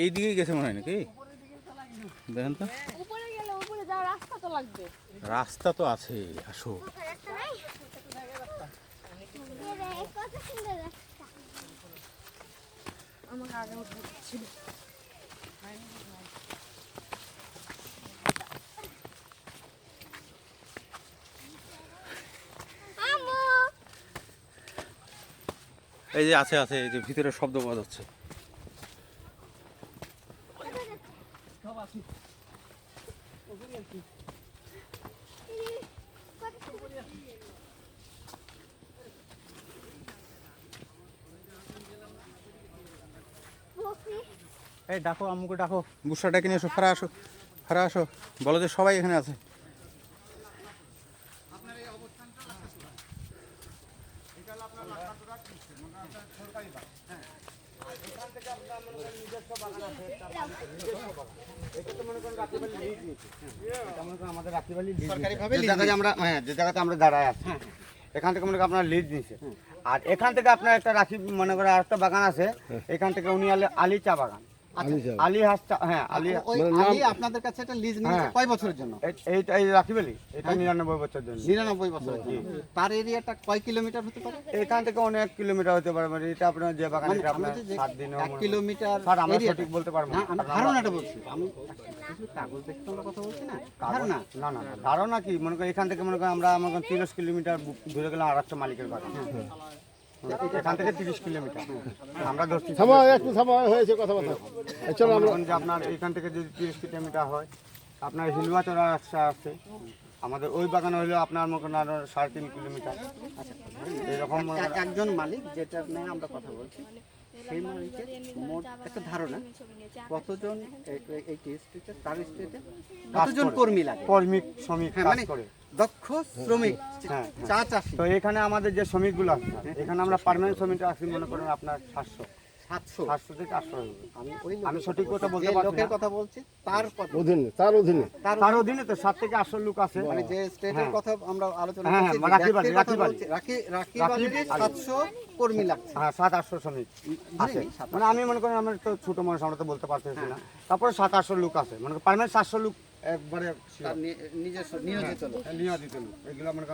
এইদিকে গেছে মনে হয় নাকি? দেখেন তো, রাস্তা তো আছে, আসো। এই যে আছে আছে, এই যে ভিতরে শব্দ পাওয়া যাচ্ছে। এই ডাকো, আম্মুকে ডাকো, গুসা ডেকে নিয়ে এসো, ফারা আসো, ফারা আসো, বলো যে সবাই এখানে আছে। যে জায়গাতে আমরা দাঁড়ায় আছি, এখান থেকে মনে করেন আপনার লিজ নিছে। আর এখান থেকে আপনার একটা রাখি মনে করেন আরেকটা বাগান আছে, এখান থেকে উনি আলী চা বাগান, আলী হাস চা, হ্যাঁ আলী। আপনাদের কাছে একটা লিজ নিয়েছে কয় বছরের জন্য? এই রাখিবেলি এটা 99 বছরের জন্য। 99 বছরের জন্য। তার এরিয়াটা কয় কিলোমিটার হতে পারে? এখান থেকে অনেক কিলোমিটার হতে পারে। মানে এটা আপনার যে বাগান, এটা আপনার 7 দিনে 1 কিলোমিটার আমরা সঠিক বলতে পারবো না। আমি ধারণাটা বলছি, আমি কাগজ দেখে আমরা কথা বলছি না, ধারণা। না না না, ধারণা কি মনে করেন এখান থেকে মনে করেন আমরা 30 কিলোমিটার ঘুরে গেলাম আরেকটা মালিকের বাগান। এখান থেকে 30 কিলোমিটার আমরা ধরছি। একটু সময় হয়েছে কথা বলতে। চলো আমরা যে আপনার এখান থেকে যদি 30 কিলোমিটার হয়, আপনার হিলুয়াচড়া রাস্তা আছে, আমাদের ওই বাগান হইলো আপনার মনে করেন আরো 3.5 কিলোমিটার। এরকম একজন মালিক যেটা নিয়ে আমরা কথা বলছি, সেই মালিকের মোট একটা ধারণা কতজন এই স্টেটে, তার স্টেটে কতজন কর্মী লাগে, শ্রমিক কাজ করে, দক্ষ শ্রমিক, চা চাষি। তো এখানে আমাদের যে শ্রমিকগুলো আছে, এখানে আমরা পার্মানেন্ট শ্রমিক আছি মনে করেন আপনার 700 থেকে 800 হবে। আমি সঠিক কথা বলতে পারছি না, লোকের কথা বলছি তার অধীনে, তার অধীনে তো 7 থেকে 800 লোক আছে। মানে যে স্টেটের কথা আমরা আলোচনা হ্যাঁ, করছি, রাখিবালি 700 কর্মী লাগছে। হ্যাঁ, 700-800 শ্রমিক আছে। মানে আমি মনে করেন আমরা তো ছোট মানুষ, আমরা তো বলতে পারতেছি না। তারপরে 700-800 লোক আছে, মানে পার্মানেন্ট 700 লোক একবারে নিজস্ব নিয়োজিত লোক। নিয়োজিত লোক, এগুলো মনে করেন